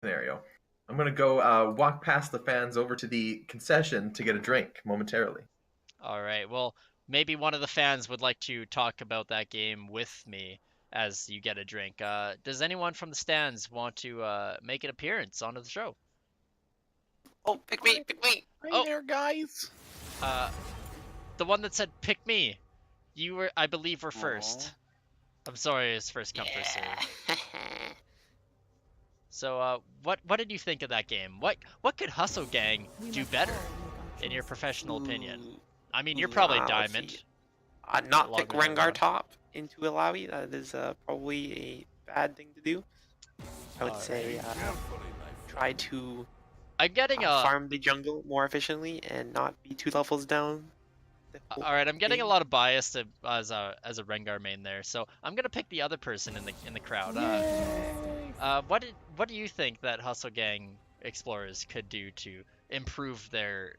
scenario. I'm gonna go walk past the fans over to the concession to get a drink momentarily. All right. Well, maybe one of the fans would like to talk about that game with me as you get a drink. Does anyone from the stands want to make an appearance onto the show? Oh, pick me, pick me. Hi Oh, there, guys. uh, the one that said pick me. You were, I believe, were Aw. first. I'm sorry, it's first come, first serve. Yeah. So, what did you think of that game? What could Hustle Gang do better, in your professional opinion? I mean, you're probably Let's Diamond. see. Not along pick with everyone. Rengar top into Alawi. That is probably a bad thing to do. I would say try to I'm getting a. farm the jungle more efficiently and not be 2 levels down. All right, I'm getting a lot of bias as a Rengar main there, so I'm gonna pick the other person in the crowd. What do you think that Hustle Gang explorers could do to improve their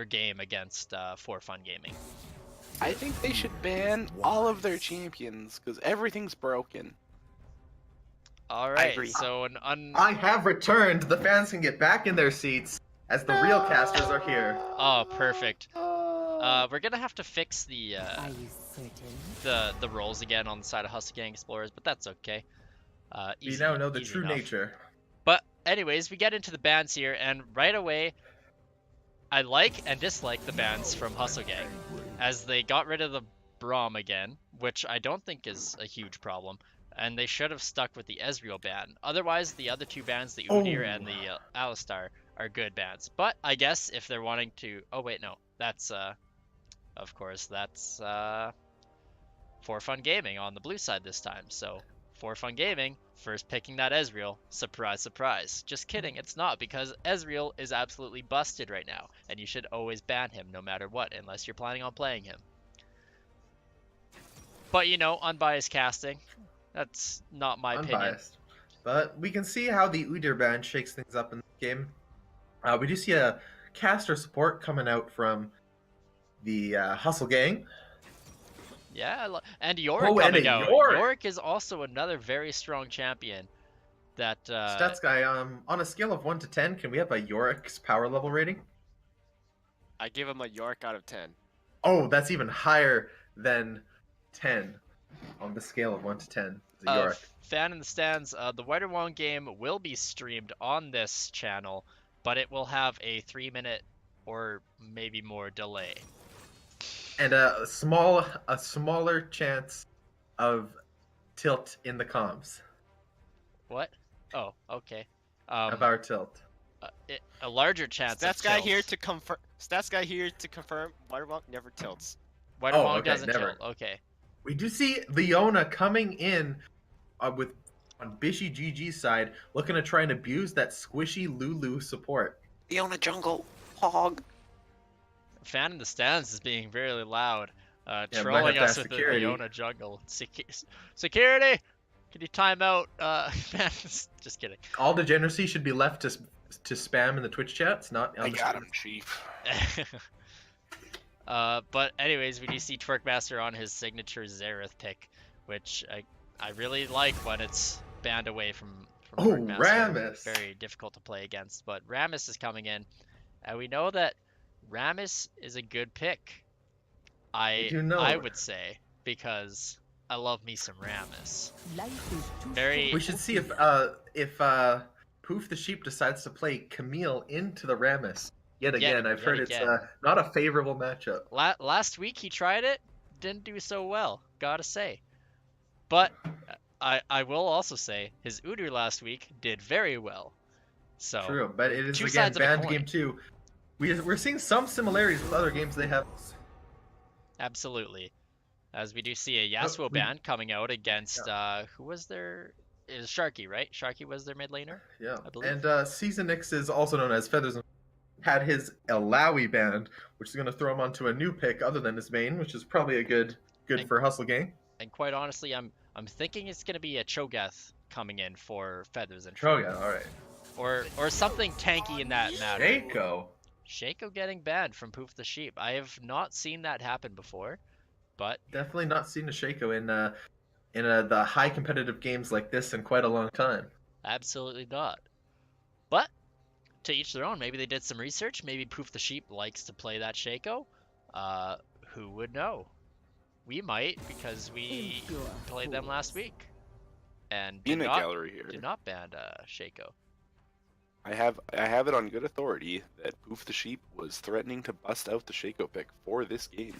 game against For Fun Gaming? I think they should ban all of their champions because everything's broken. All I right, agree. so I have returned. The fans can get back in their seats as the real casters are here. oh, perfect. We're gonna have to fix the Are you certain? the roles again on the side of Hustle Gang explorers, but that's okay. We Easy, now know the easy true enough. nature. But anyways, we get into the bans here, and right away, I like and dislike the bans from Hustle Gang, as they got rid of the Braum again, which I don't think is a huge problem, and they should have stuck with the Ezreal ban. Otherwise, the other two bans, the Udyr and the Alistar, are good bans. But I guess if they're wanting to, oh wait, no, that's of course that's For Fun Gaming on the blue side this time. So For Fun Gaming first picking that Ezreal. Surprise, surprise. Just kidding, it's not, because Ezreal is absolutely busted right now, and you should always ban him no matter what, unless you're planning on playing him. But you know, unbiased casting. That's not my opinion. Unbiased. But we can see how the Udyr ban shakes things up in the game. We do see a caster support coming out from the Hustle Gang. Yeah, and Yorick Oh, and coming a out. Yorick! Yorick is also another very strong champion. That Stats guy, on a scale of 1 to 10, can we have a Yorick's power level rating? I give him a York out of 10. Oh, that's even higher than 10 on the scale of 1 to 10. The Yorick. fan in the stands. The Whiter Wong game will be streamed on this channel, but it will have a 3-minute or maybe more delay. And a smaller chance of tilt in the comms What? Oh, okay. of our tilt. A larger chance. Stats of guy tilt. here to confirm. Stats guy here to confirm. Waterwalk never tilts. Whiter Wong okay, doesn't never. tilt. Okay. We do see Leona coming in with on Bishy GG's side, looking to try and abuse that squishy Lulu support. Leona jungle, hog. Fan in the stands is being very loud, might trolling have us to with the security. Leona jungle. Security! Can you time out? Man, just kidding. All degeneracy should be left to spam in the Twitch chats, not on I the got stream. him, Chief. But anyways, we do see Twerkmaster on his signature Xerath pick, which I really like when it's banned away from Oh, Twerkmaster. Rammus. Very difficult to play against, but Rammus is coming in, and we know that Rammus is a good pick. We do know. I would say, because I love me some Rammus. Life is too Very- We should see if Poof the Sheep decides to play Camille into the Rammus. Yet again, I've heard again. it's not a favorable matchup. Last week he tried it, didn't do so well, gotta say. But I will also say his Udyr last week did very well. So True, but it is two again sides of a banned coin. game 2. We're seeing some similarities with other games they have. absolutely, as we do see a Yasuo we- ban coming out against who was their? It was Sharky, right? Sharky was their mid laner. Yeah, I believe. and Seasonix is also known as Feathers, had his Alawi banned, which is going to throw him onto a new pick other than his main, which is probably a good And- for Hustle Gang. And quite honestly, I'm thinking it's gonna be a Cho'Gath coming in for Feathers and Oh yeah, all right. or something tanky in that matter. Shaco. Shaco getting banned from Poof the Sheep. I have not seen that happen before, but Definitely not seen a Shaco in the high competitive games like this in quite a long time. absolutely not. But to each their own. Maybe they did some research. Maybe Poof the Sheep likes to play that Shaco. Who would know? We might, because we played them last week and did Peanut not gallery here. did not ban Shaco. I have it on good authority that Poof the Sheep was threatening to bust out the Shaco pick for this game.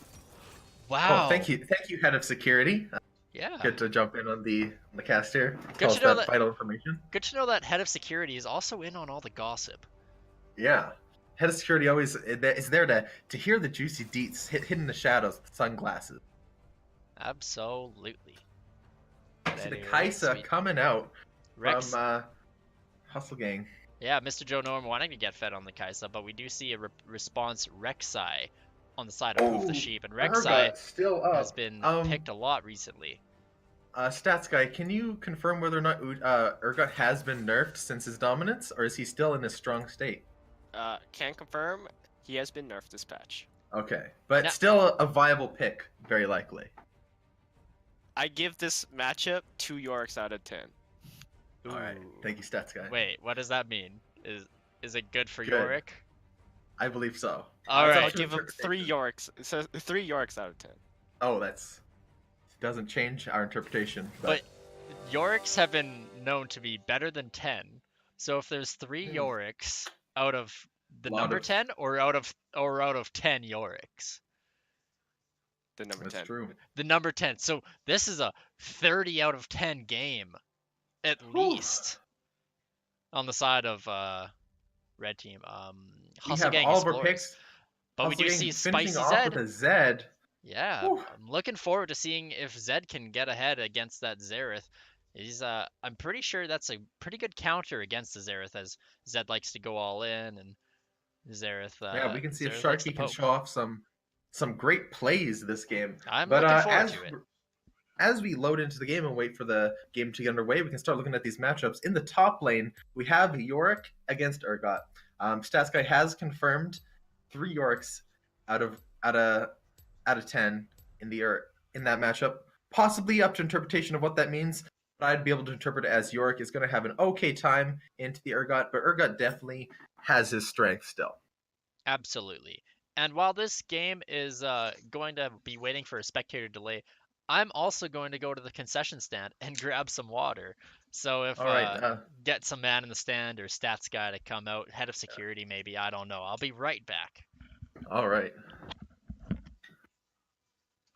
Wow. Oh, thank you, head of security. Yeah. Good to jump in on the cast here. Good Tell to us know that that- vital information. Good to know that head of security is also in on all the gossip. Yeah, head of security always is there to hear the juicy deets hidden in the shadows with sunglasses. Absolutely. See the Anyway, Kaisa sweet. coming out Rex. from HustleGang. Yeah, Mr. Joe Norm wanting to get fed on the Kaisa, but we do see a response Rek'Sai on the side of Poof the Sheep, and Rek'Sai still up. has been picked a lot recently. Stats guy, can you confirm whether or not Urgot has been nerfed since his dominance, or is he still in his strong state? Can confirm he has been nerfed this patch. Okay, but Now- still a viable pick, very likely. I give this matchup 2 Yoriks out of 10. All right, Ooh. thank you, Stats guy. Wait, what does that mean? Is it good for Good. Yorick? I believe so. All I'll right. give him 3 Yoriks. It says 3 Yoriks out of 10. Oh, that's doesn't change our interpretation. But Yoriks have been known to be better than 10. So if there's 3 Yoriks out of the Lot number of- 10 or out of 10 Yoriks. The number that's 10. true. The number 10. So this is a 30 out of 10 game at Whew. least on the side of red team. We Hustle have Gang all of our Explorers. picks. But we do HustleGang see finishing Spicy off Zed. with a Zed. Yeah, Whew. I'm looking forward to seeing if Zed can get ahead against that Xerath. I'm pretty sure that's a pretty good counter against the Xerath, as Zed likes to go all in, and Xerath. Yeah, we can see if Xerath likes to Sharky can poke. show off some great plays this game. I'm But looking forward as to it. as we load into the game and wait for the game to get underway, we can start looking at these matchups. In the top lane, we have Yorick against Urgot. Stats guy has confirmed 3 Yoriks out of 10 in that matchup. Possibly up to interpretation of what that means, but I'd be able to interpret it as Yorick is going to have an okay time into the Urgot, but Urgot definitely has his strength still. Absolutely. And while this game is going to be waiting for a spectator delay, I'm also going to go to the concession stand and grab some water. So if All right, get some man in the stand or stats guy to come out, head of security maybe, I don't know. I'll be right back. all right.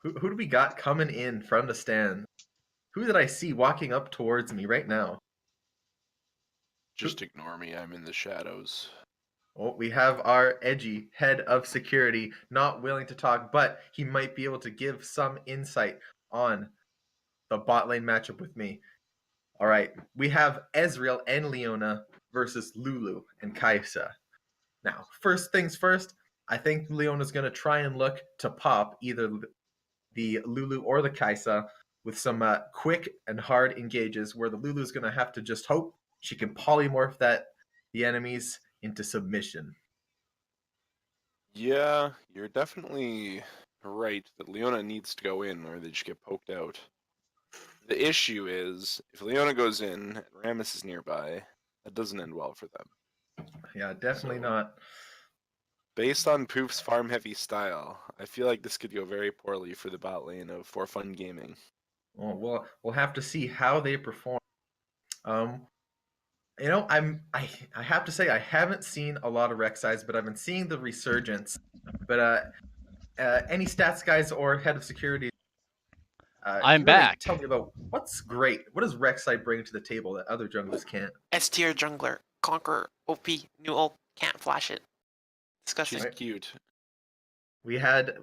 Who do we got coming in from the stand? Who did I see walking up towards me right now? Just ignore me. I'm in the shadows. Oh, we have our edgy head of security, not willing to talk, but he might be able to give some insight on the bot lane matchup with me. All right, we have Ezreal and Leona versus Lulu and Kaisa. Now, first things first, I think Leona's going to try and look to pop either the Lulu or the Kaisa with some quick and hard engages, where the Lulu's going to have to just hope she can polymorph the enemies into submission. Yeah, you're definitely right that Leona needs to go in or they just get poked out. The issue is, if Leona goes in and Rammus is nearby, that doesn't end well for them. Yeah, definitely So- not. Based on Poof's farm-heavy style, I feel like this could go very poorly for the bot lane of For Fun Gaming. Well, we'll have to see how they perform. I have to say I haven't seen a lot of Rek'Sais, but I've been seeing the resurgence. But any stats guys or head of security, I'm can you really back. Tell me about what's great. What does Rek'Sai bring to the table that other junglers can't? S tier jungler, conquer, OP, new ult, can't flash it. Disgusting. She's Right. cute. We had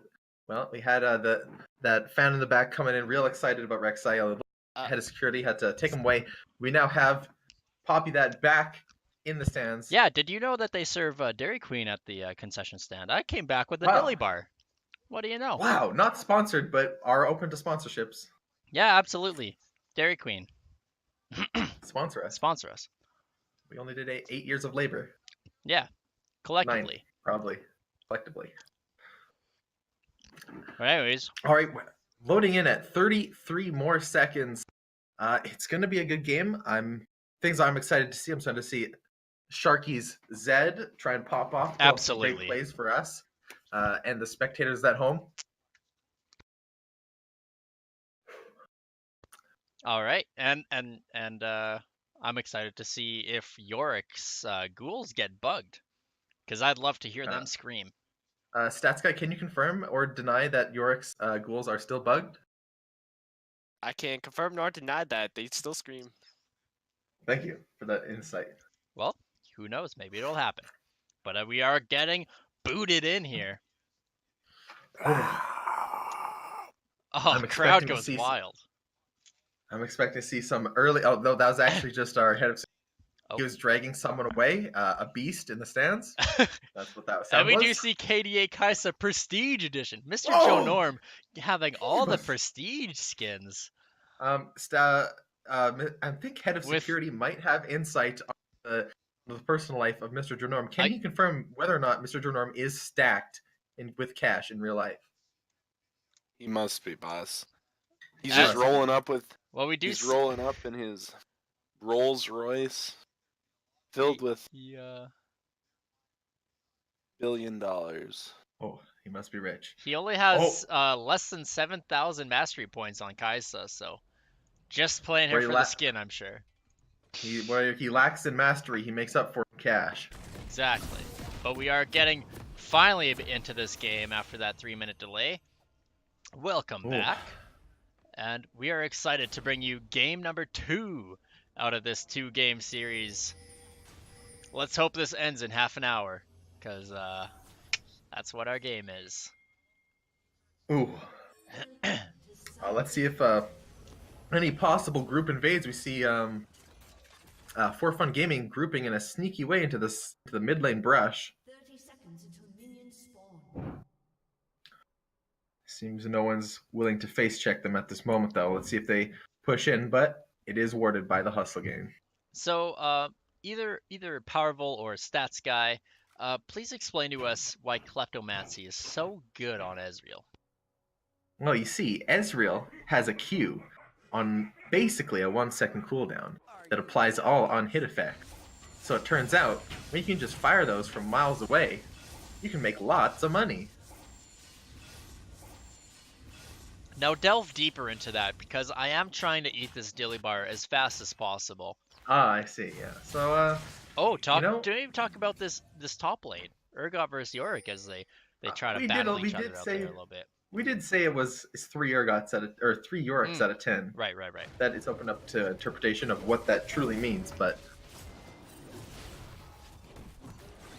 that fan in the back coming in real excited about Rek'Sai. Head of security had to take him away. We now have Poppy that back in the stands. Yeah, did you know that they serve Dairy Queen at the concession stand? I came back with a Wow. dilly bar. What do you know? Wow, not sponsored, but are open to sponsorships. Yeah, absolutely. Dairy Queen, Sponsor us. sponsor us. We only did 8 years of labor, Yeah, collectively. probably, collectively. But anyways, All right, loading in at 33 more seconds. It's going to be a good game. I'm excited to see. I'm starting to see Sharky's Zed try and pop off. Pull off some great Absolutely. plays for us and the spectators at home. All right, and I'm excited to see if Yorick's ghouls get bugged, because I'd love to hear them scream. Stats guy, can you confirm or deny that Yorick's ghouls are still bugged? I can't confirm nor deny that. They still scream. Thank you for that insight. Well, who knows? Maybe it'll happen. But we are getting booted in here. Oh, Oh, crowd goes wild. I'm expecting to see some early. Oh no, that was actually just our head of. Oh. He was dragging someone away, a beast in the stands. That's what that And sound we was. do see KDA Kaisa Prestige Edition. Mr. Oh! Joe Norm having all the prestige skins. I think head of security might have insight on the personal life of Mr. Joe Norm. Can he confirm whether or not Mr. Joe Norm is stacked with cash in real life? He must be, boss. He's just rolling up with. Well, we do. He's rolling up in his Rolls Royce, filled with $1 billion. Oh, he must be rich. He only has less than 7,000 mastery points on Kaisa, so just playing here for the skin, I'm sure. Where he lacks in mastery, he makes up for in cash. Exactly. But we are getting finally into this game after that 3-minute delay. Welcome back. And we are excited to bring you game number 2 out of this 2-game series. Let's hope this ends in half an hour, because that's what our game is. Ooh. Let's see if any possible group invades. We see For Fun Gaming grouping in a sneaky way into the mid lane brush. 30 seconds until minions spawn. Seems no one's willing to face check them at this moment, though. Let's see if they push in, but it is warded by the HustleGang. So, either Powerful or Stats Guy, please explain to us why Kleptomancy is so good on Ezreal. Well, you see, Ezreal has a Q on basically a 1-second cooldown that applies all on hit effect. So it turns out, when you can just fire those from miles away, you can make lots of money. Now delve deeper into that, because I am trying to eat this dilly bar as fast as possible. Ah, I see, yeah. So, don't even talk about this top lane. Urgot versus Yorick, as they try to battle each other out there a little bit. We did say it's 3 Urgots or 3 Yoriks out of 10. Right. That is open up to interpretation of what that truly means, but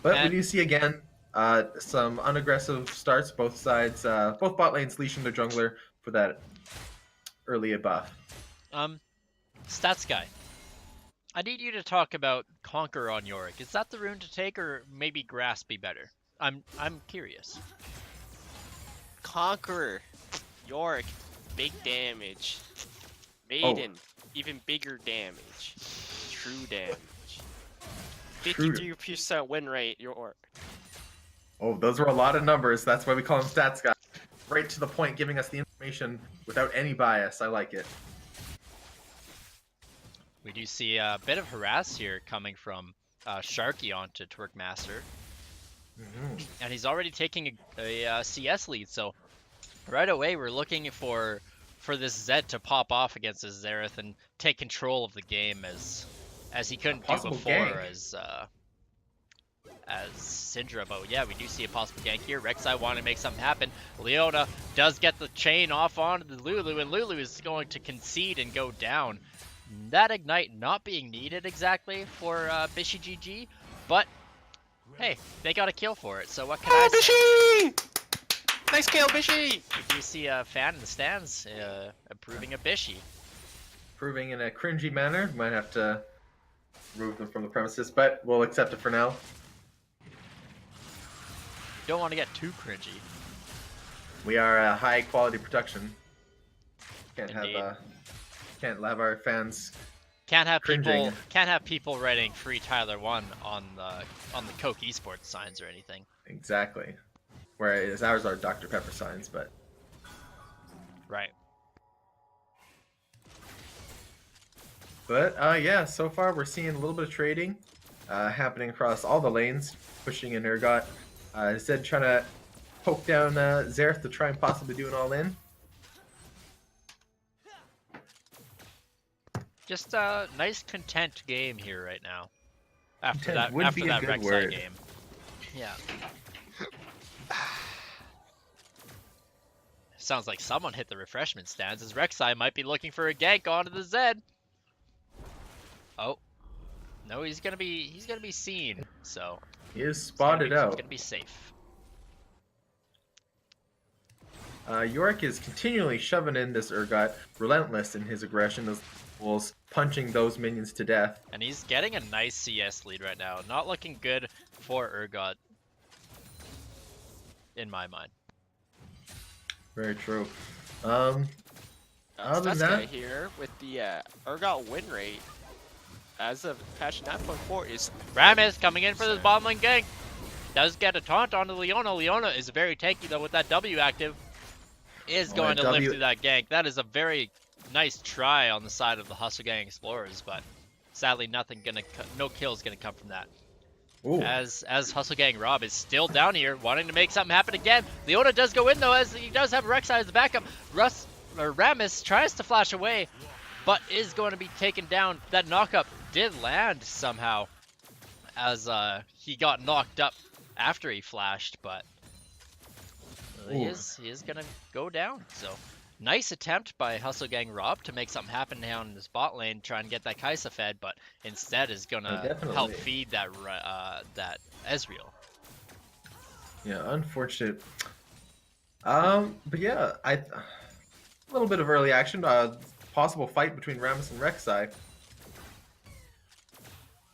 we do see again some unaggressive starts, both sides, both bot lanes leashing their jungler for that early buff. Stats Guy, I need you to talk about Conquer on Yorick. Is that the rune to take, or maybe Grass be better? I'm curious. Conqueror, Yorick, big damage. Maiden, even bigger damage. True damage. 53% win rate, Yorick. Oh, those were a lot of numbers. That's why we call him Stats Guy. Right to the point, giving us the information without any bias. I like it. We do see a bit of harass here coming from Sharky onto Twerkmaster. And he's already taking a CS lead, so right away we're looking for this Zed to pop off against his Xerath and take control of the game as he couldn't do before as Syndra. But yeah, we do see a possible gank here. Rek'Sai want to make something happen. Leona does get the chain off onto the Lulu, and Lulu is going to concede and go down. That Ignite not being needed exactly for Bishi GG, but hey, they got a kill for it, so what can I say? Bishi! Nice kill, Bishi! We do see a fan in the stands approving a Bishi. Proving in a cringy manner. Might have to remove them from the premises, but we'll accept it for now. Don't want to get too cringy. We are high quality production. Can't have our fans. Can't have cringing. people writing free Tyler 1 on the Coke Esports signs or anything. Exactly. Whereas ours are Dr. Pepper signs, but right. But yeah, so far we're seeing a little bit of trading. happening across all the lanes, pushing in Urgot. Zed trying to poke down Xerath to try and possibly do an all-in. Just a nice content game here right now. After Content that, would after be a that good Rek'Sai word. game. Yeah. Sounds like someone hit the refreshment stands as Rek'Sai might be looking for a gank onto the Zed. Oh. No, he's gonna be seen, so He is spotted he's out. gonna be safe. Yorick is continually shoving in this Urgot, relentless in his aggression as Wolves punching those minions to death. And he's getting a nice CS lead right now. Not looking good for Urgot, in my mind. Very true. That's Other than guy that, here with the Urgot win rate as of patch 9.4 is Rammus coming in for this bottom lane gank. Does get a taunt onto Leona. Leona is very tanky though with that W active. Is going to live through that gank. That is a very nice try on the side of the HustleGang Explorers, but sadly no kills gonna come from that. ooh, As HustleGang Rob is still down here, wanting to make something happen again. Leona does go in though, as he does have Rek'Sai as the backup. Rammus tries to flash away, but is going to be taken down. That knockup did land somehow, as he got knocked up after he flashed, but he is gonna go down. So nice attempt by HustleGang Rob to make something happen down in this bot lane, trying to get that Kai'Sa fed, but instead is gonna help feed that that Ezreal. yeah, unfortunate. But yeah, a little bit of early action. Possible fight between Rammus and Rek'Sai.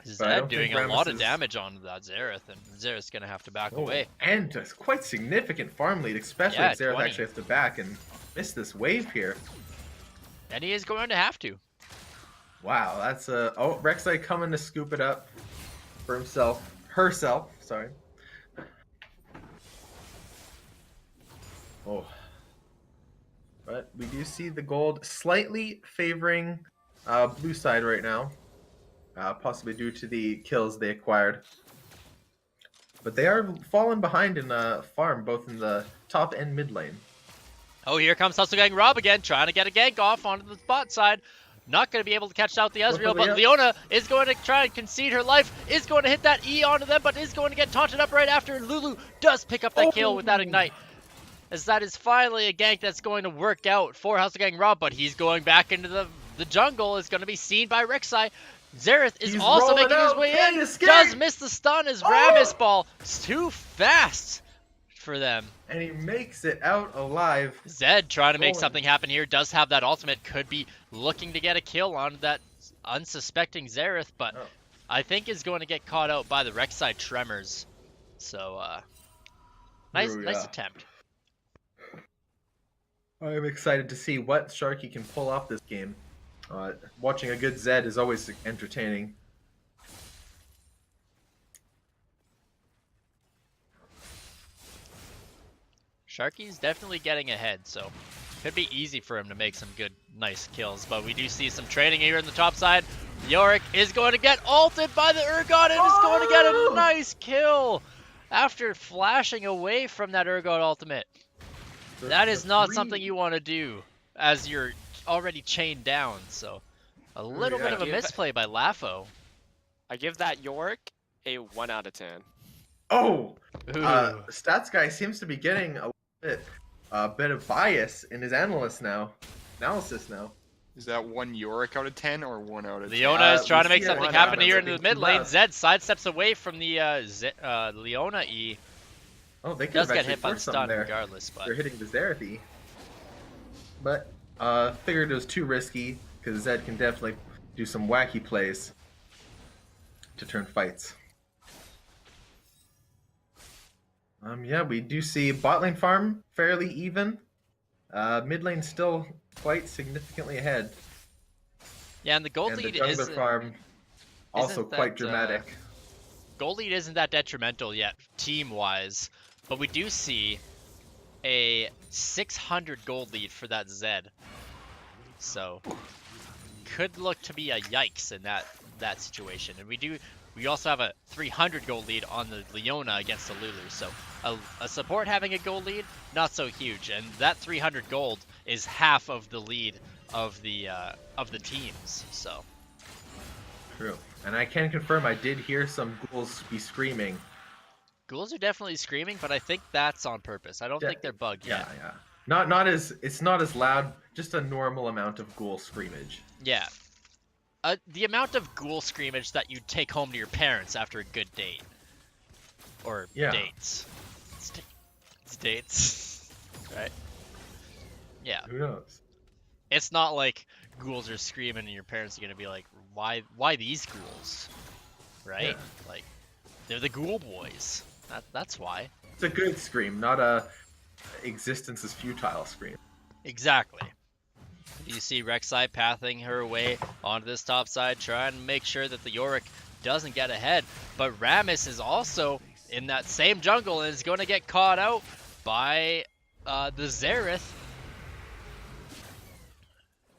Zed doing a lot of damage on that Xerath, and Xerath's gonna have to back away. And a quite significant farm lead, especially if Xerath 20. actually has to back and miss this wave here. And he is going to have to. Wow, that's oh, Rek'Sai coming to scoop it up for herself, sorry. Oh. But we do see the gold slightly favoring blue side right now. Possibly due to the kills they acquired. But they are falling behind in farm, both in the top and mid lane. Oh, here comes HustleGang Rob again, trying to get a gank off onto the bot side. Not going to be able to catch out the Ezreal, but Leona is going to try and concede her life, is going to hit that E onto them, but is going to get taunted up right after. Lulu does pick up that kill with that Ignite, as that is finally a gank that's going to work out for HustleGang Rob, but he's going back into the jungle, is going to be seen by Rek'Sai. Xerath is also making his way in, does miss the stun as Rammus ball. It's too fast for them. And he makes it out alive. Zed trying to make something happen here, does have that ultimate, could be looking to get a kill on that unsuspecting Xerath, but I think is going to get caught out by the Rek'Sai Tremors. So, nice attempt. I'm excited to see what Sharky can pull off this game. Watching a good Zed is always entertaining. Sharky's definitely getting ahead, so could be easy for him to make some good, nice kills. But we do see some trading here in the top side. Yorick is going to get ulted by the Urgot and is going to get a nice kill after flashing away from that Urgot ultimate. That is not something you want to do as you're already chained down, so a little bit of a misplay by Lafo. I give that Yorick a 1 out of 10. Oh! Stats guy seems to be getting a bit of bias in his analysis now. Is that 1 Yorick out of 10 or 1 out of 10? Leona is trying to make something happen here in the mid lane. Zed sidesteps away from the Leona E. Oh, they could does have get hit by the stun there. regardless, but they're hitting the Xerath E. But figured it was too risky because Zed can definitely do some wacky plays to turn fights. Yeah, we do see bot lane farm fairly even. Mid lane still quite significantly ahead. Yeah, and the gold and lead the jungler farm also quite dramatic. Gold lead isn't that detrimental yet, team-wise, but we do see a 600 gold lead for that Zed. So, could look to be a yikes in that situation. And we do we also have a 300 gold lead on the Leona against the Lulu. So a support having a gold lead, not so huge. And that 300 gold is half of the lead of the teams. So True. And I can confirm I did hear some ghouls be screaming. ghouls are definitely screaming, but I think that's on purpose. I don't think they're bugged Yeah, yet. yeah. It's not as loud, just a normal amount of ghoul screamage. Yeah. The amount of ghoul screamage that you'd take home to your parents after a good date. Or dates. It's dates. Right? Yeah. Who knows? It's not like ghouls are screaming and your parents are gonna be like, why these ghouls? Right? Yeah. Like, they're the ghoul boys. That's why. It's a good scream, not a existence is futile scream. Exactly. You see Rek'Sai pathing her way onto this top side, trying to make sure that the Yorick doesn't get ahead. But Rammus is also in that same jungle and is going to get caught out by the Xerath.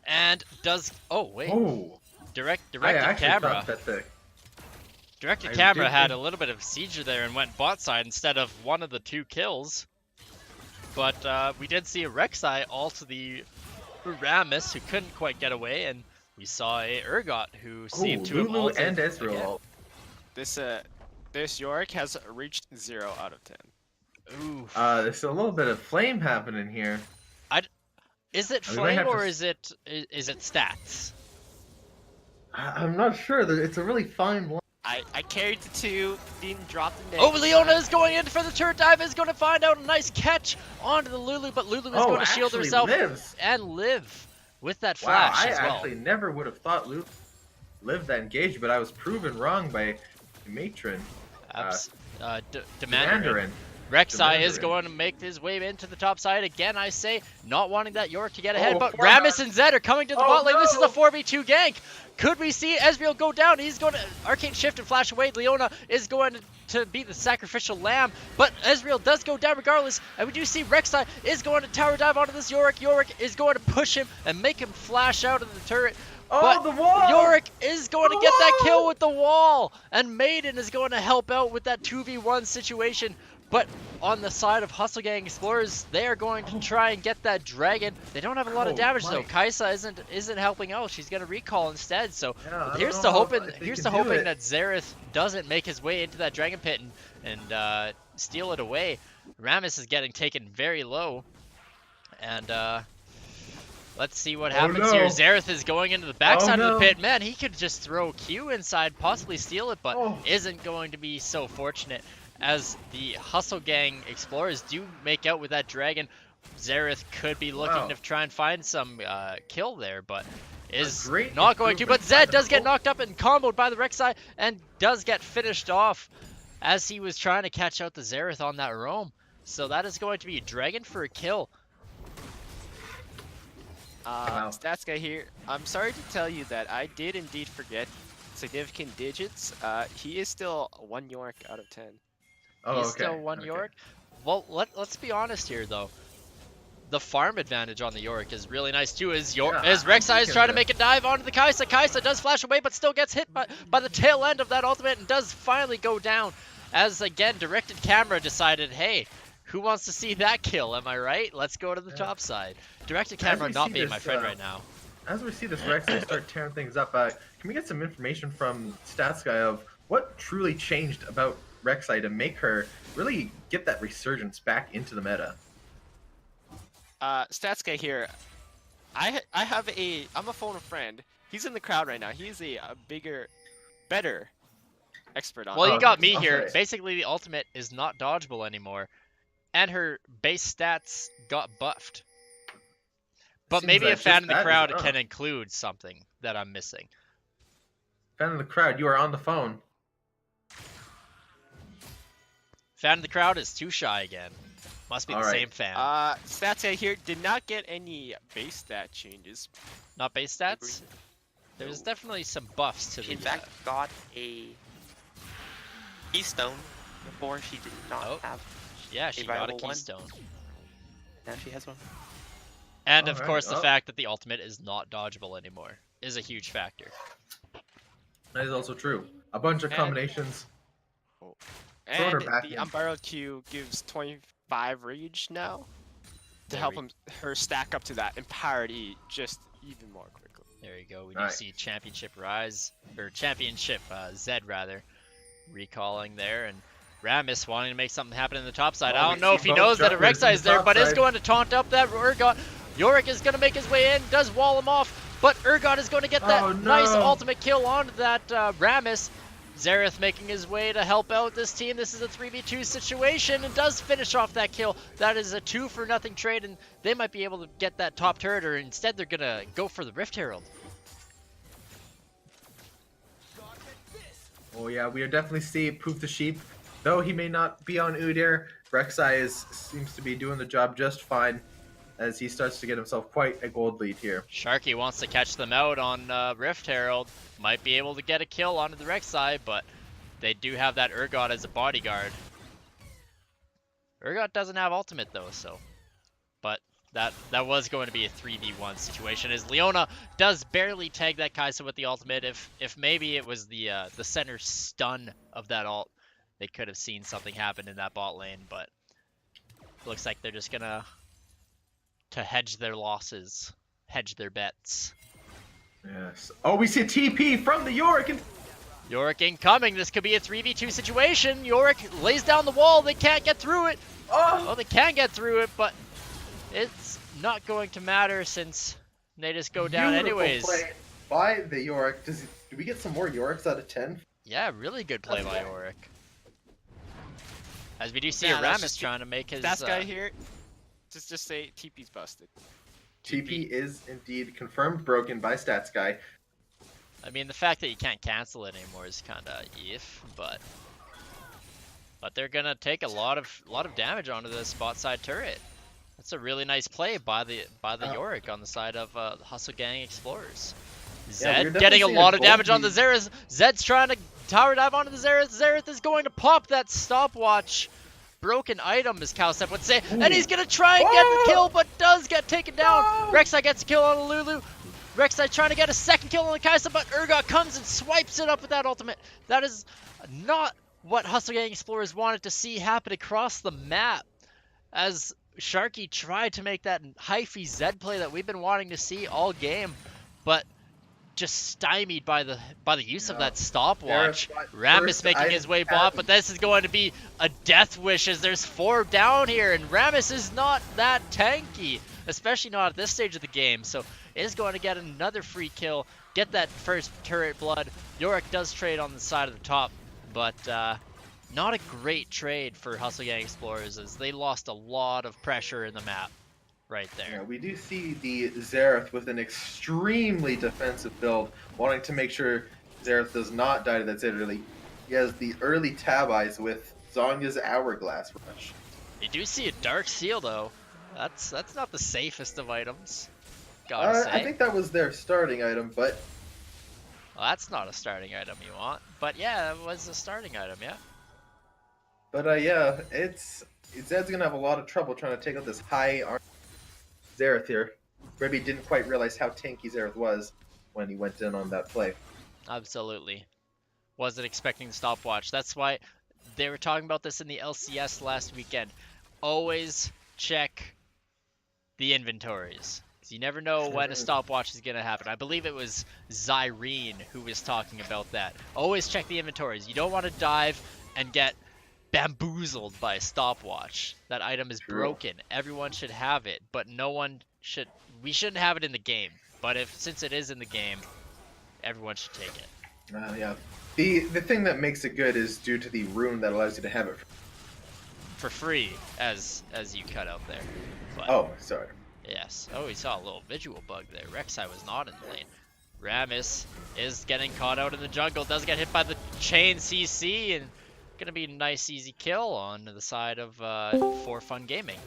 And does... Oh, wait. Oh! Directed I camera. thought that Directed I camera did had think- a little bit of siege there and went bot side instead of one of the 2 kills. But we did see a Rek'Sai ult to the Rammus who couldn't quite get away, and we saw a Urgot who seemed to have Lulu ulted and Ezreal. again. This Yorick has reached 0 out of 10. Ooh. There's a little bit of flame happening here. Is it we might flame have to or s- is it stats? I'm not sure. It's a really fine line. I carried the 2, didn't drop the Oh, Leona is going in for the turret dive, is going to find out a nice catch onto the Lulu, but Lulu is going to shield actually herself lives. and live with that Wow, flash I as well. actually never would have thought Lulu lived that engage, but I was proven wrong by Matron. Demandarin. Rek'Sai is going to make his way into the top side again, I say, not wanting that Yorick to get ahead, Oh, but poor Rammus and Zed are coming to the bot lane. This is no. a 4v2 gank. Could we see Ezreal go down? He's going to Arcane Shift and flash away. Leona is going to be the sacrificial lamb, but Ezreal does go down regardless, and we do see Rek'Sai is going to tower dive onto this Yorick. Yorick is going to push him and make him flash out of the turret. Oh, But the wall! Yorick is going to The get that wall! kill with the wall, and Maiden is going to help out with that 2v1 situation. But on the side of HustleGang Explorers, they are going to try and get that dragon. They don't have a lot of Oh, damage though. my. Kaisa isn't helping out. She's gonna recall instead. So Yeah, I here's don't to know hoping if they here's can to do hoping it. that Xerath doesn't make his way into that dragon pit and steal it away. Rammus is getting taken very low, and let's see what happens no. here. Xerath is going into the backside of no. the pit. Man, he could just throw Q inside, possibly steal it, but Oh. isn't going to be so fortunate as the HustleGang Explorers do make out with that dragon. Xerath could be looking Wow. to try and find some kill there, but is great not going to. But improvement by Zed the does get Hulk. knocked up and comboed by the Rek'Sai and does get finished off as he was trying to catch out the Xerath on that roam. So that is going to be a dragon for a kill. Wow. Stats guy here. I'm sorry to tell you that I did indeed forget significant digits. He is still 1 Yorick out of 10. Oh, He's okay. still 1 okay. Yorick. Well, let's be honest here though. The farm advantage on the Yorick is really nice too. As Yeah, Rek'Sai is thinking trying to of make a dive onto the Kaisa. Kaisa does flash away, but still gets hit by the tail end of that ultimate and does finally go down. As again, directed camera decided, hey, who wants to see that kill? Am I right? Let's go to the top side. Directed camera we not see being this, my friend right now. As we see this Rek'Sai start tearing things up, can we get some information from Stats Guy of what truly changed about Rek'Sai to make her really get that resurgence back into the meta? Stats guy here. I'm a phone a friend. He's in the crowd right now. He's a bigger, better expert on Well, it. you got me okay. here. Basically, the ultimate is not dodgeable anymore, and her base stats got buffed. But Seems maybe like a fan just in the that is crowd enough. can include something that I'm missing. Fan in the crowd, you are on the phone. Fan in the crowd is too shy again. Must be the All right. same fan. Stats guy here did not get any base stat changes. Not base stats? There's definitely some buffs to the... She in fact got a keystone before she did not Oh. have. yeah, she got a viable one. keystone. Now she has one. And of Alright, course, the oh. fact that the ultimate is not dodgeable anymore is a huge factor. That is also true. A bunch of And- combinations. Throwing her And back the in. Unbridled Q gives 25 rage now to There help we- her stack up to that and power E just even more quickly. There you go. We do Alright. see Championship Rise, or Championship Zed rather, recalling there, and Ramus wanting to make something happen in the top side. Oh, I we don't know see if he both knows that jugglers in Rek'Sai the is there, top but is side. going to taunt up that Urgot. Yorick is going to make his way in, does wall him off, but Urgot is going to get that Oh, nice no. ultimate kill onto that Ramus. Xerath making his way to help out this team. This is a 3v2 situation and does finish off that kill. That is a 2-for-0 trade, and they might be able to get that top turret, or instead they're going to go for the Rift Herald. Oh yeah, we are definitely see Poof the Sheep. Though he may not be on Udyr, Rek'Sai seems to be doing the job just fine as he starts to get himself quite a gold lead here. Sharky wants to catch them out on Rift Herald. Might be able to get a kill onto the Rek'Sai, but they do have that Urgot as a bodyguard. Urgot doesn't have ultimate though, so. But that was going to be a 3v1 situation, as Leona does barely tag that Kai'Sa with the ultimate. If maybe it was the center stun of that ult, they could have seen something happen in that bot lane, but looks like they're just gonna hedge their losses, hedge their bets. Yes. Oh, we see a TP from the Yorick, and Yorick incoming. This could be a 3v2 situation. Yorick lays down the wall. They can't get through it. Oh, they can get through it, but it's not going to matter since they just go down beautiful anyways. play by the Yorick. Do we get some more Yoricks out of 10? Yeah, really good play by Yorick. As we do see Yeah, a that's Ramus just- trying to make his. That guy here, just say TP's busted. TP is indeed confirmed broken by Stats Guy. I mean, the fact that you can't cancel it anymore is kind of if, but they're gonna take a lot of damage onto the spot side turret. That's a really nice play by the Yorick on the side of the HustleGang Explorers. Zed definitely getting a seeing lot a of damage gold on the Xerath. Zed's trying to tower dive onto the Xerath. Xerath is going to pop that stopwatch. Broken item, as Cowstep would say, and he's gonna try and get the kill, but does get taken down. Rek'Sai gets a kill on Lulu. Rek'Sai trying to get a second kill on the Kai'Sa, but Urgot comes and swipes it up with that ultimate. That is not what HustleGang Explorers wanted to see happen across the map, as Sharky tried to make that hyphy Zed play that we've been wanting to see all game, but just stymied by the use of that stopwatch. Ramus making his way bot, but this is going to be a death wish as there's 4 down here, and Ramus is not that tanky, especially not at this stage of the game, so is going to get another free kill, get that first turret blood. Yorick does trade on the side of the top, but not a great trade for HustleGang Explorers, as they lost a lot of pressure in the map right there. Yeah, we do see the Xerath with an extremely defensive build, wanting to make sure Xerath does not die to that Zed. He has the early tab eyes with Zonya's Hourglass Rush. You do see a Dark Seal though. That's not the safest of items, gotta say. I think that was their starting item, but Well, that's not a starting item you want, but yeah, it was a starting item, yeah. yeah, Zed's gonna have a lot of trouble trying to take out this high armor Xerath here. Maybe didn't quite realize how tanky Xerath was when he went in on that play. Absolutely. Wasn't expecting the stopwatch. That's why they were talking about this in the LCS last weekend. Always check the inventories. You never know when a stopwatch is going to happen. I believe it was Zyrene who was talking about that. Always check the inventories. You don't want to dive and get bamboozled by a stopwatch. That item is broken. Everyone should have it, but we shouldn't have it in the game. But since it is in the game, everyone should take it. Yeah. The thing that makes it good is due to the rune that allows you to have it for free, as you cut out there. But, oh, sorry. Yes. Oh, we saw a little visual bug there. Rek'Sai was not in the lane. Ramus is getting caught out in the jungle. Does get hit by the chain CC, and gonna be a nice easy kill on the side of For Fun Gaming.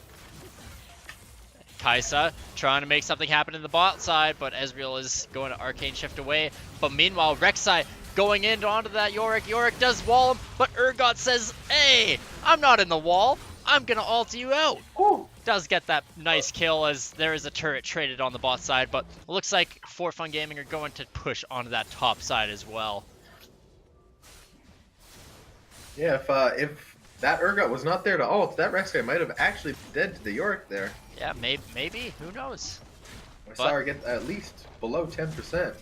Kai'Sa trying to make something happen in the bot side, but Ezreal is going to Arcane Shift away. But meanwhile, Rek'Sai going in onto that Yorick. Yorick does wall him, but Urgot says, hey, I'm not in the wall. I'm gonna ult you out. Ooh. Does get that nice kill as there is a turret traded on the bot side, but it looks like For Fun Gaming are going to push onto that top side as well. Yeah, if that Urgot was not there to ult, that Rek'Sai might have actually been dead to the Yorick there. Yeah, maybe. Who knows? I saw her get at least below 10%.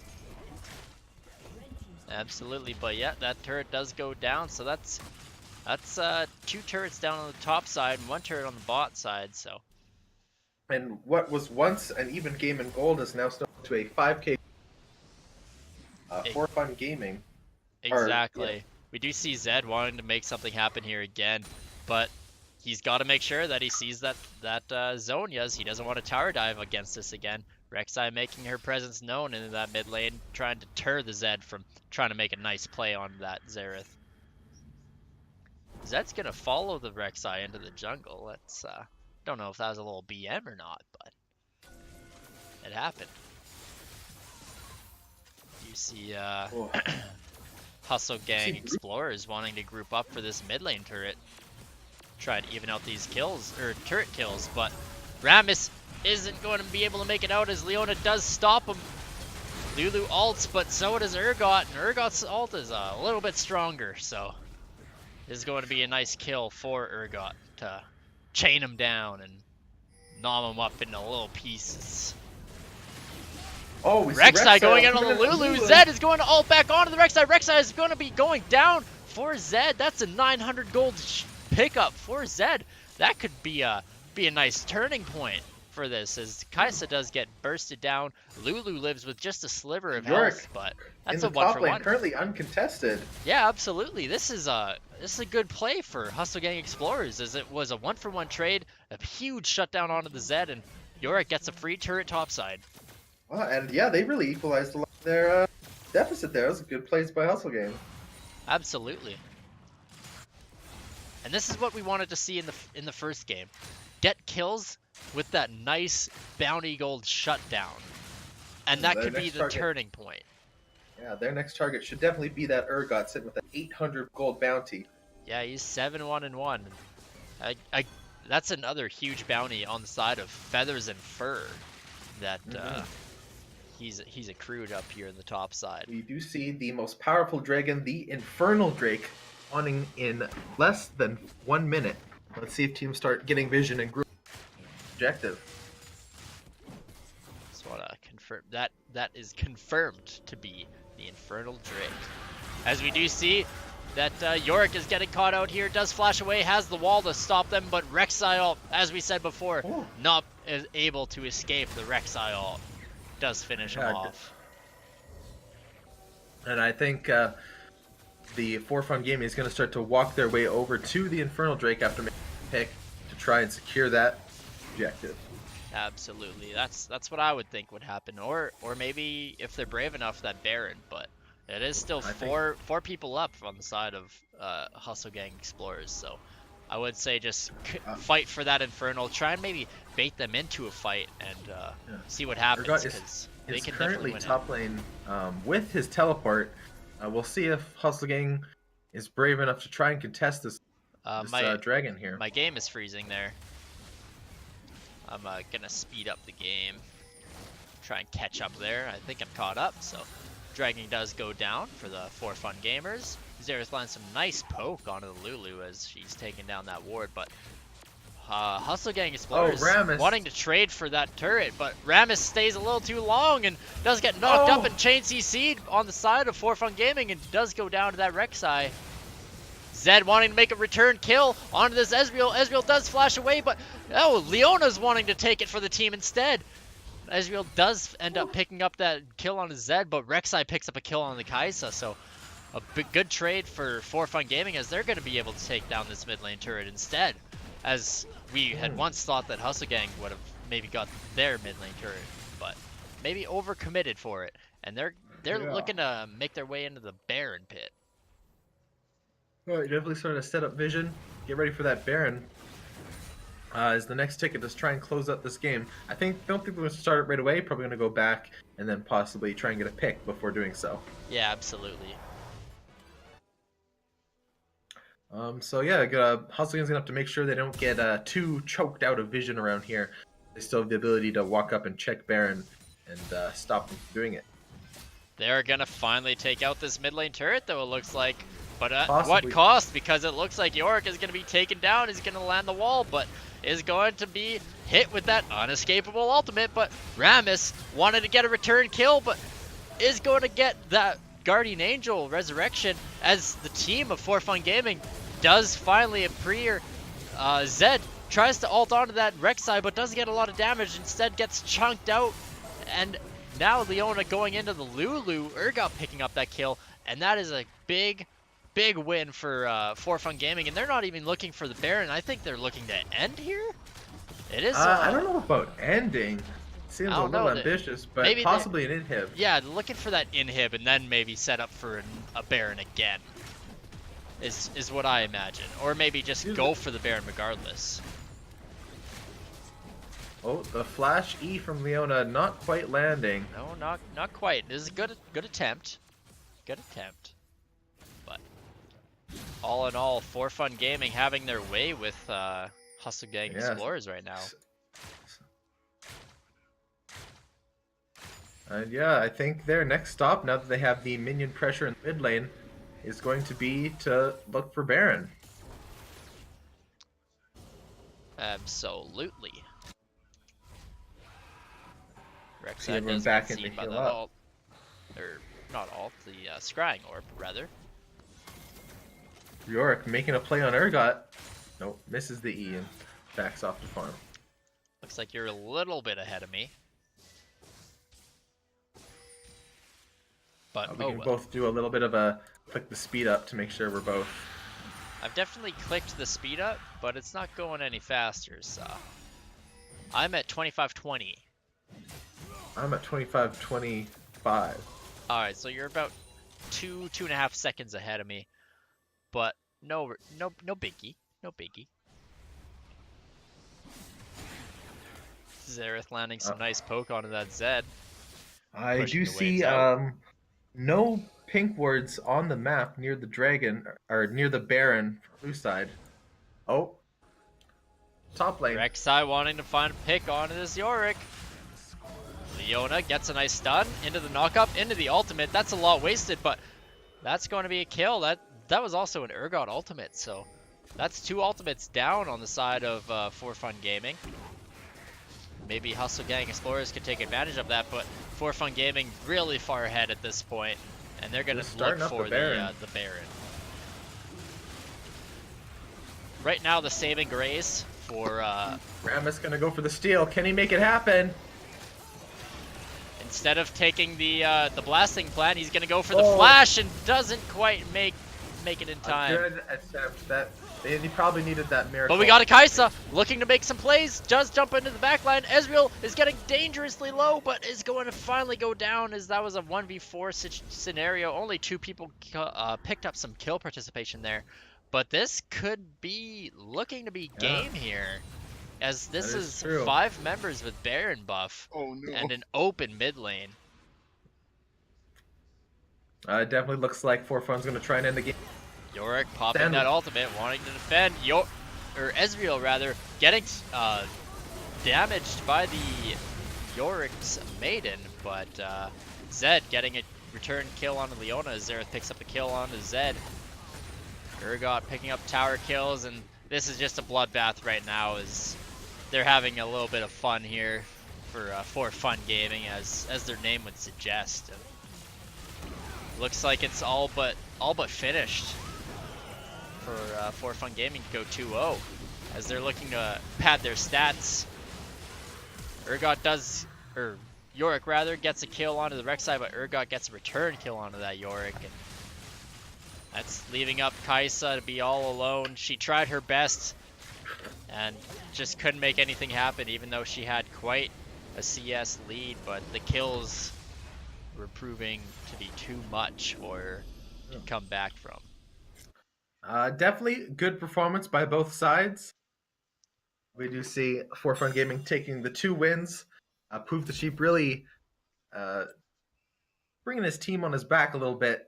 Absolutely, but yeah, that turret does go down, so that's 2 turrets down on the top side and 1 turret on the bot side, so. And what was once an even game in gold is now snowed to a 5k for fun gaming. Exactly. Yeah. We do see Zed wanting to make something happen here again, but he's got to make sure that he sees that Zhonya's. He doesn't want to tower dive against us again. Rek'Sai making her presence known in that mid lane, trying to deter the Zed from trying to make a nice play on that Xerath. Zed's gonna follow the Rek'Sai into the jungle. That's don't know if that was a little BM or not, but it happened. You see HustleGang Explorers wanting to group up for this mid lane turret. Try to even out these kills, or turret kills, but Rammus isn't going to be able to make it out as Leona does stop him. Lulu ults, but so does Urgot, and Urgot's ult is a little bit stronger, so this is going to be a nice kill for Urgot to chain him down and nom him up into little pieces. Oh, we see Rek'Sai going in on the ultimate Lulu. Zed is going to ult back onto the Rek'Sai. Rek'Sai is going to be going down for Zed. That's a 900 gold pickup for Zed. That could be a nice turning point for this, as Kai'Sa does get bursted down. Lulu lives with just a sliver of health, but that's a 1-for-1. Currently uncontested. Yeah, absolutely. This is a good play for HustleGang Explorers, as it was a 1-for-1 trade, a huge shutdown onto the Zed, and Yorick gets a free turret topside. Well, and yeah, they really equalized a lot of their deficit there. It was a good plays by HustleGang. Absolutely. And this is what we wanted to see in the first game. Get kills with that nice bounty gold shutdown. And that could be the turning point. Yeah, their next target should definitely be that Urgot sitting with an 800 gold bounty. Yeah, he's 7-1-1. That's another huge bounty on the side of feathers and fur that he's accrued up here in the top side. We do see the most powerful dragon, the Infernal Drake, spawning in less than 1 minute. Let's see if teams start getting vision and group objective. Just want to confirm that is confirmed to be the Infernal Drake. As we do see that Yorick is getting caught out here, does flash away, has the wall to stop them, but Rek'Sai, as we said before, not able to escape the Rek'Sai ult. Does finish him off. And I think the For Fun Gaming is going to start to walk their way over to the Infernal Drake after making a pick to try and secure that objective. Absolutely, that's what I would think would happen, or maybe if they're brave enough, that Baron. But it is still four people up on the side of HustleGang Explorers, so I would say just fight for that Infernal. Try and maybe bait them into a fight and see what happens, because they can currently win top lane with his teleport. We'll see if HustleGang is brave enough to try and contest this dragon here. My game is freezing there. I'm gonna speed up the game, try and catch up there. I think I'm caught up, so dragon does go down for the For Fun Gamers. Xerath lands some nice poke onto the Lulu as she's taking down that ward, but HustleGang Explorers wanting to trade for that turret, but Rammus stays a little too long and does get knocked up and chain CC'd on the side of For Fun Gaming, and does go down to that Rek'Sai. Zed wanting to make a return kill onto this Ezreal. Ezreal does flash away, but Leona's wanting to take it for the team instead. Ezreal does end up picking up that kill on his Zed, but Rek'Sai picks up a kill on the Kai'Sa, so a good trade for Fun Gaming, as they're going to be able to take down this mid lane turret instead, as we had once thought that HustleGang would have maybe got their mid lane turret, but maybe overcommitted for it, and they're looking to make their way into the Baron pit. All right, definitely starting to set up vision. Get ready for that Baron. Is the next ticket to try and close out this game. Don't think we're going to start it right away. Probably going to go back and then possibly try and get a pick before doing so. Yeah, absolutely. So yeah, HustleGang's going to have to make sure they don't get too choked out of vision around here. They still have the ability to walk up and check Baron and stop them from doing it. They're going to finally take out this mid lane turret, though it looks like. But at Possibly. what cost? Because it looks like Yorick is going to be taken down, is going to land the wall, but is going to be hit with that unescapable ultimate. But Rammus wanted to get a return kill, but is going to get that Guardian Angel resurrection as the team of For Fun Gaming does finally appear. Zed tries to ult onto that Rek'Sai, but doesn't get a lot of damage. Instead gets chunked out. And now Leona going into the Lulu. Urgot picking up that kill. And that is a big win for Fun Gaming. And they're not even looking for the Baron. I think they're looking to end here. It is. I don't know about ending. Seems a little know, ambitious, but maybe possibly an inhib. Yeah, looking for that inhib and then maybe set up for a Baron again. Is what I imagine. Or maybe just go for the Baron regardless. Oh, the flash E from Leona not quite landing. No, not quite. This is a good attempt. Good attempt. But all in all, For Fun Gaming having their way with HustleGang Explorers right now. And yeah, I think their next stop, now that they have the minion pressure in the mid lane, is going to be to look for Baron. Absolutely. See everyone back in the by heal the up. ult, or not ult, the scrying orb rather. Yorick making a play on Urgot. Nope, misses the E and backs off the farm. Looks like you're a little bit ahead of me. But We can both do a little bit of a click the speed up to make sure we're both. I've definitely clicked the speed up, but it's not going any faster, so I'm at 2520. I'm at 25:25. Alright, so you're about 2.5 seconds ahead of me. But no biggie. No biggie. Xerath landing some nice poke onto that Zed. I Pushing do the see waves out. no pink words on the map near the dragon or near the Baron blue side. Oh, top lane. Rek'Sai wanting to find a pick onto this Yorick. Leona gets a nice stun into the knockup, into the ultimate. That's a lot wasted, but that's going to be a kill. That was also an Urgot ultimate, so that's 2 ultimates down on the side of For Fun Gaming. Maybe HustleGang Explorers could take advantage of that, but For Fun Gaming really far ahead at this point, and they're going to look for the Baron. Right now, the saving grace for Rammus gonna go for the steal. Can he make it happen? instead of taking the blasting plan, he's going to go for the flash and doesn't quite make it in time. A good attempt. That he probably needed that miracle. But we got a Kaisa looking to make some plays. Does jump into the backline. Ezreal is getting dangerously low, but is going to finally go down as that was a 1v4 scenario. Only 2 people picked up some kill participation there. But this could be looking to be game here. As this is true. 5 members with Baron buff and an open mid lane. It definitely looks like For Fun's going to try and end the game. Yorick popping that ultimate, wanting to defend. Ezreal rather, getting damaged by the Yorick's Maiden, but Zed getting a return kill onto Leona as Xerath picks up the kill onto Zed. Urgot picking up tower kills, and this is just a bloodbath right now as they're having a little bit of fun here for Fun Gaming, as their name would suggest. And looks like it's all but finished for Fun Gaming to go 2-0 as they're looking to pad their stats. Yorick rather gets a kill onto the Rek'Sai, but Urgot gets a return kill onto that Yorick, and that's leaving up Kaisa to be all alone. She tried her best and just couldn't make anything happen, even though she had quite a CS lead, but the kills were proving to be too much for her to come back from. Definitely good performance by both sides. We do see For Fun Gaming taking the 2 wins. Proof the Sheep really bringing his team on his back a little bit,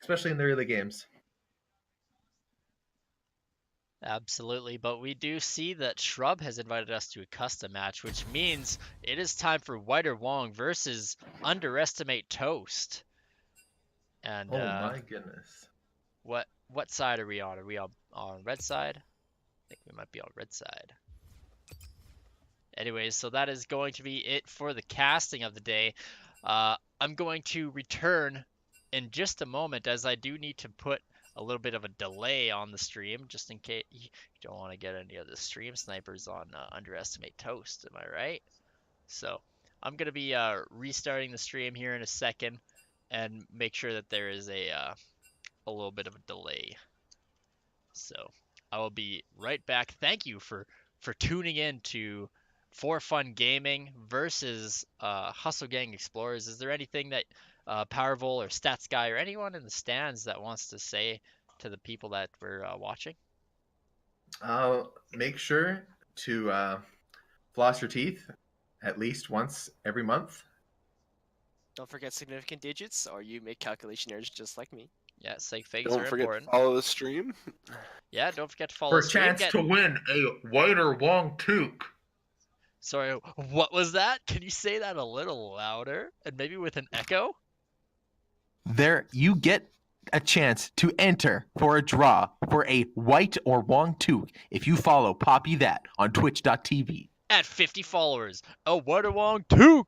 especially in the early games. Absolutely, but we do see that Shrub has invited us to a custom match, which means it is time for Whiter Wong versus Underestimate Toast. And oh my goodness. What side are we on? Are we on red side? I think we might be on red side. Anyways, so that is going to be it for the casting of the day. I'm going to return in just a moment, as I do need to put a little bit of a delay on the stream, just in case you don't want to get any of the stream snipers on Underestimate Toast. Am I right? So I'm going to be restarting the stream here in a second and make sure that there is a little bit of a delay. So I will be right back. Thank you for tuning in to For Fun Gaming versus HustleGang Explorers. Is there anything that Powervol or Stats Guy or anyone in the stands that wants to say to the people that were watching? Make sure to floss your teeth at least once every month. Don't forget significant digits, or you make calculation errors just like me. Yeah, sig figs Don't are forget important. to follow the stream. Yeah, don't forget to follow For a the stream. chance to win a whiter Wong toque. Sorry, what was that? Can you say that a little louder and maybe with an echo? There, you get a chance to enter for a draw for a white or Wong toque if you follow Poppy That on twitch.tv. At 50 followers, a white or Wong toque.